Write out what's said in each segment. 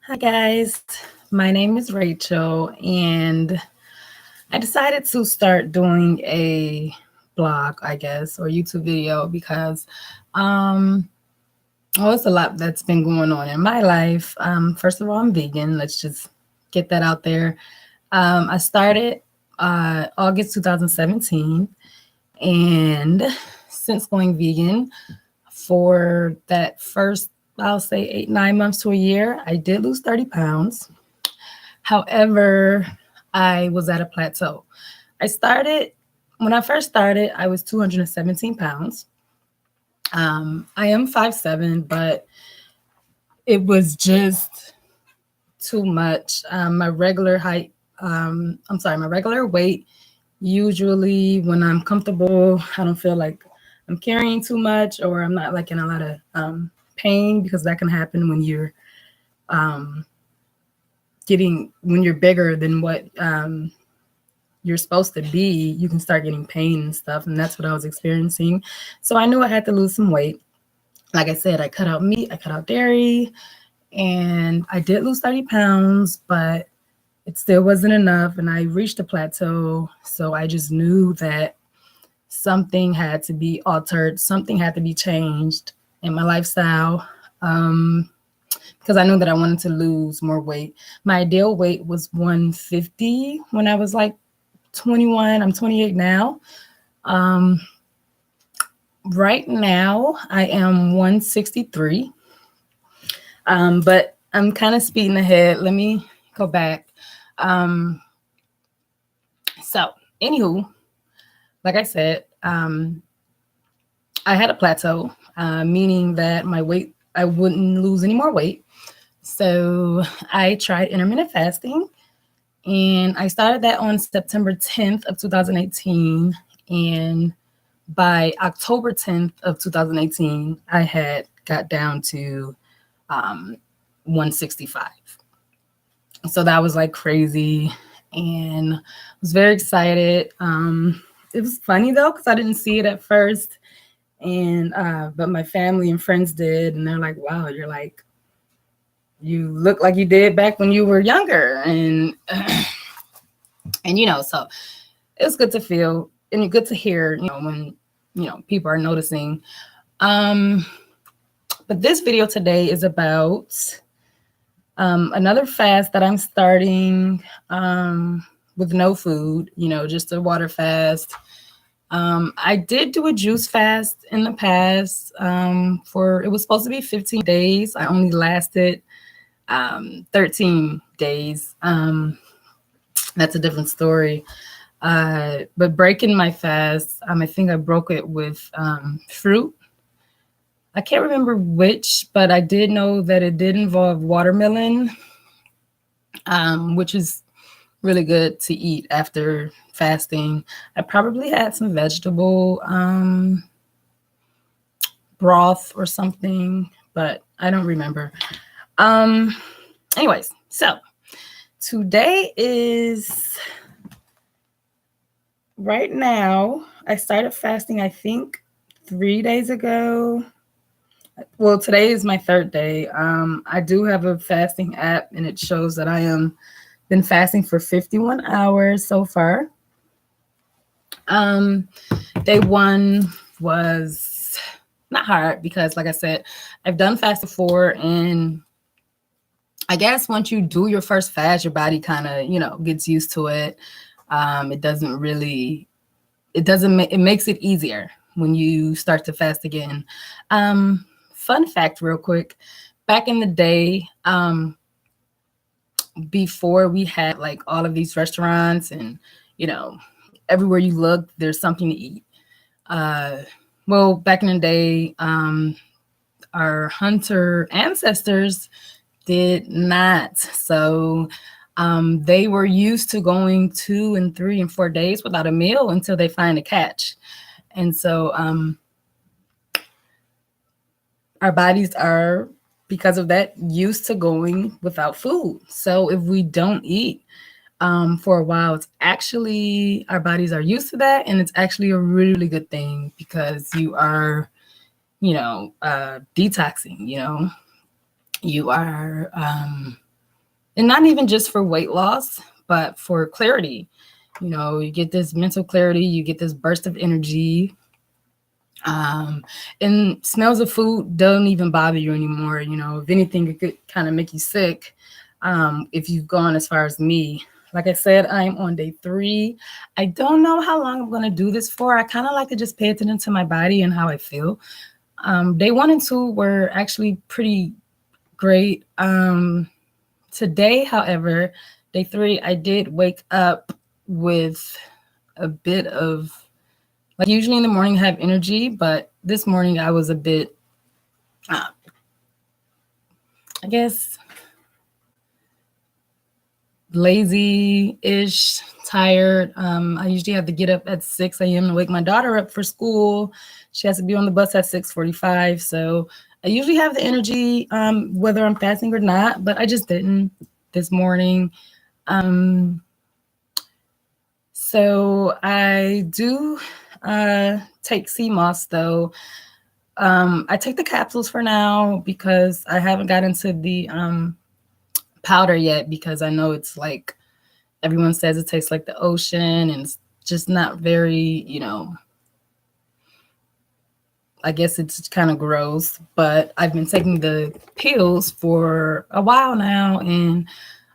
Hi, guys. My name is Rachel, and I decided to start doing a blog, I guess, or YouTube video because, um, it's a lot that's been going on in my life. First of all, I'm vegan. Let's just get that out there. I started August 2017, and since going vegan for that first, I'll say 8, 9 months to a year, I did lose 30 pounds. However, I was at a plateau. When I first started, I was 217 pounds. I am 5'7", but it was just too much. My regular weight, usually when I'm comfortable, I don't feel like I'm carrying too much or I'm not like in a lot of pain because that can happen when you're um, when you're bigger than what you're supposed to be. You can start getting pain and stuff, and that's what I was experiencing. So I knew I had to lose some weight. Like I said, I cut out meat, I cut out dairy, and I did lose 30 pounds, but it still wasn't enough, and I reached a plateau. So I just knew that something had to be altered, something had to be changed in my lifestyle. Because I knew that I wanted to lose more weight. My ideal weight was 150 when I was like 21. I'm 28 now. Um, right now, I am 163. But I'm kind of speeding ahead. Let me go back. Um, so, anywho, like I said, I had a plateau, meaning that I wouldn't lose any more weight. So I tried intermittent fasting, and I started that on September 10th of 2018. And by October 10th of 2018, I had got down to 165. So that was like crazy, and I was very excited. It was funny though, because I didn't see it at first. And but my family and friends did, and they're like, wow, you look like you did back when you were younger. And so it was good to feel and good to hear, when people are noticing. um but this video today is about another fast that I'm starting, with no food, just a water fast. I did do a juice fast in the past. It was supposed to be 15 days. I only lasted 13 days. That's a different story. But breaking my fast, I think I broke it with fruit. I can't remember which, but I did know that it did involve watermelon, which is really good to eat after fasting. I probably had some vegetable broth or something, but I don't remember. Anyways, so today is right now. I started fasting, I think 3 days ago. Well, today is my third day. I do have a fasting app, and it shows that I am been fasting for 51 hours so far. Day one was not hard because, like I said, I've done fast before, and I guess once you do your first fast, your body kind of, gets used to it. It makes it easier when you start to fast again. Fun fact real quick, back in the day, before we had like all of these restaurants and, everywhere you look, there's something to eat. Well, back in the day, our hunter ancestors did not. So they were used to going 2 and 3 and 4 days without a meal until they find a catch. And so our bodies are, because of that, used to going without food. So if we don't eat for a while, it's actually, our bodies are used to that, and it's actually a really, really good thing because you are, detoxing, you are and not even just for weight loss, but for clarity. You know, you get this mental clarity, you get this burst of energy. And smells of food don't even bother you anymore. You know, if anything, it could kind of make you sick if you've gone as far as me. Like I said, I'm on day 3. I don't know how long I'm going to do this for. I kind of like to just pay attention to my body and how I feel. Day 1 and 2 were actually pretty great. Today, however, day 3, I did wake up with a bit of, like, usually in the morning I have energy, but this morning I was a bit, I guess, lazy-ish, tired. I usually have to get up at 6 a.m. to wake my daughter up for school. She has to be on the bus at 6:45. So I usually have the energy, whether I'm fasting or not, but I just didn't this morning. So I do take Seamoss, though. I take the capsules for now because I haven't got into the powder yet, because I know it's like, everyone says it tastes like the ocean, and it's just not very, you know, I guess it's kind of gross. But I've been taking the pills for a while now, and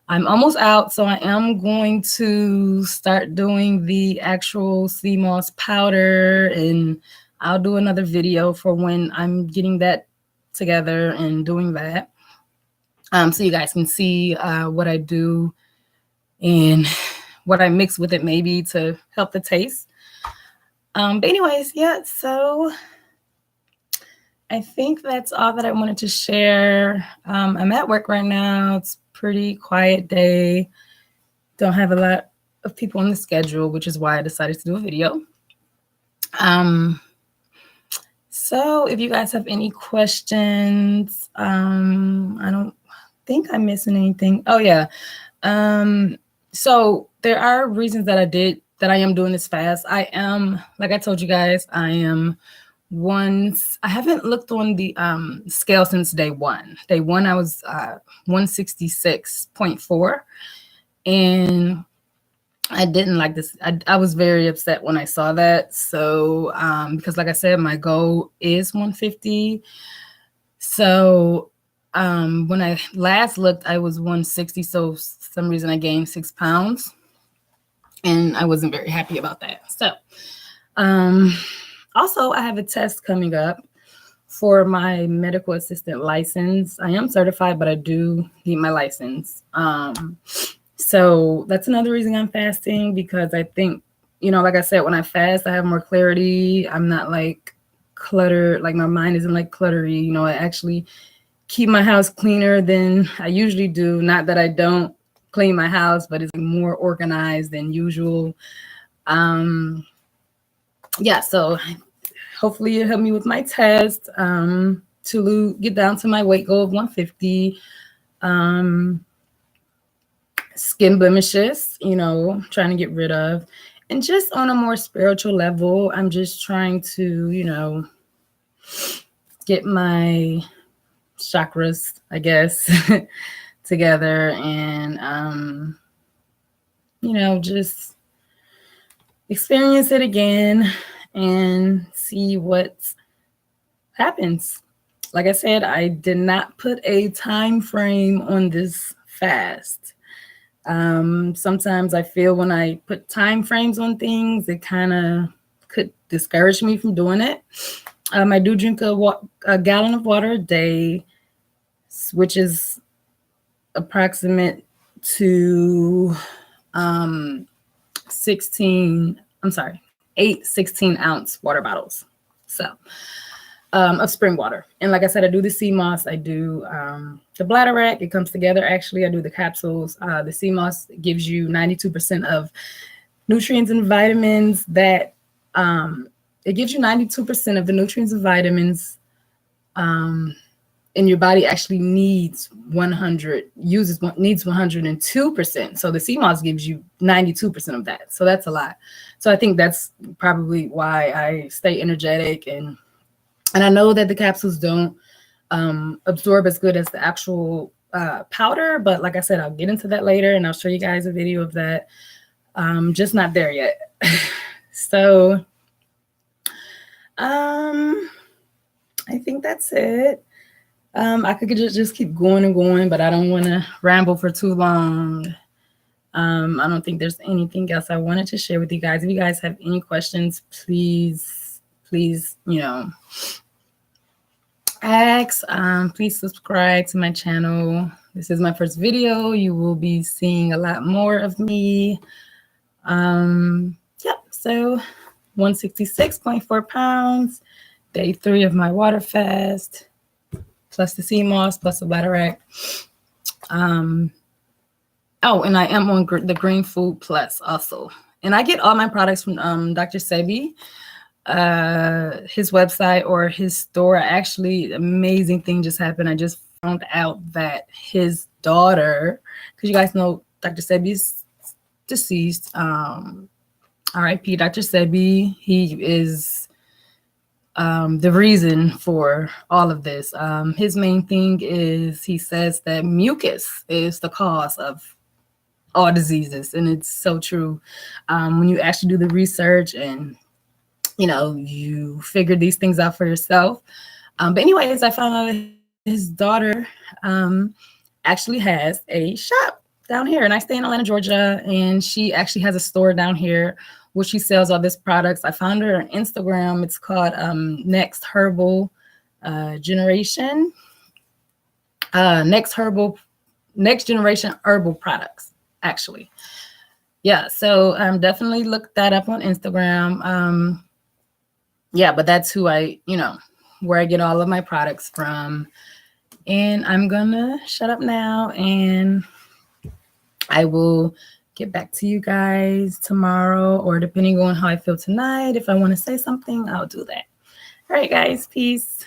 I'm almost out. So I am going to start doing the actual Seamoss powder, and I'll do another video for when I'm getting that together and doing that. So you guys can see what I do and what I mix with it, maybe to help the taste. But anyways, yeah, so I think that's all that I wanted to share. I'm at work right now. It's a pretty quiet day. Don't have a lot of people on the schedule, which is why I decided to do a video. So if you guys have any questions, I don't think I'm missing anything. Oh yeah. So there are reasons that I am doing this fast. I am, like I told you guys, I haven't looked on the scale since day 1. Day 1, I was 166.4, and I didn't like this. I was very upset when I saw that. So because, like I said, my goal is 150. So when I last looked, I was 160. So for some reason I gained 6 pounds, and I wasn't very happy about that. So also, I have a test coming up for my medical assistant license. I am certified, but I do need my license. So that's another reason I'm fasting, because I think, you know, like I said, when I fast, I have more clarity. I'm not like cluttered, like my mind isn't like cluttery. You know, I actually keep my house cleaner than I usually do. Not that I don't clean my house, but it's more organized than usual. Yeah, so hopefully it'll help me with my test to get down to my weight goal of 150. Skin blemishes, you know, trying to get rid of. And just on a more spiritual level, I'm just trying to, you know, get my chakras, I guess, together, and, you know, just experience it again and see what happens. Like I said, I did not put a time frame on this fast. Sometimes I feel when I put time frames on things, it kind of could discourage me from doing it. I do drink a gallon of water a day, which is approximate to 8 16-ounce water bottles. So of spring water. And like I said, I do the Seamoss, I do the bladder rack. It comes together. Actually, I do the capsules. The Seamoss gives you 92% of nutrients and vitamins that it gives you 92% of the nutrients and vitamins and your body actually needs 102%. So the Seamoss gives you 92% of that. So that's a lot. So I think that's probably why I stay energetic, and I know that the capsules don't absorb as good as the actual powder, but like I said, I'll get into that later and I'll show you guys a video of that. Just not there yet. So I think that's it. I could just keep going and going, but I don't want to ramble for too long. I don't think there's anything else I wanted to share with you guys. If you guys have any questions, please, you know, ask. Please subscribe to my channel. This is my first video. You will be seeing a lot more of me. Yep. So 166.4 pounds, day 3 of my water fast, plus the Seamoss, plus the bladder rack. Oh, and I am on the Green Food Plus also. And I get all my products from Dr. Sebi, his website or his store. Actually, amazing thing just happened. I just found out that his daughter, because you guys know Dr. Sebi's deceased. R.I.P. Dr. Sebi. He is the reason for all of this. His main thing is he says that mucus is the cause of all diseases, and it's so true. When you actually do the research and you know you figure these things out for yourself. But anyways, I found out that his daughter actually has a shop down here, and I stay in Atlanta, Georgia, and she actually has a store down here where she sells all these products. I found her on Instagram. It's called Next Herbal Generation. Next Generation Herbal Products. Actually, yeah, so definitely look that up on Instagram. Yeah, but that's who where I get all of my products from. And I'm gonna shut up now, and I will get back to you guys tomorrow, or depending on how I feel tonight. If I want to say something, I'll do that. All right, guys, peace.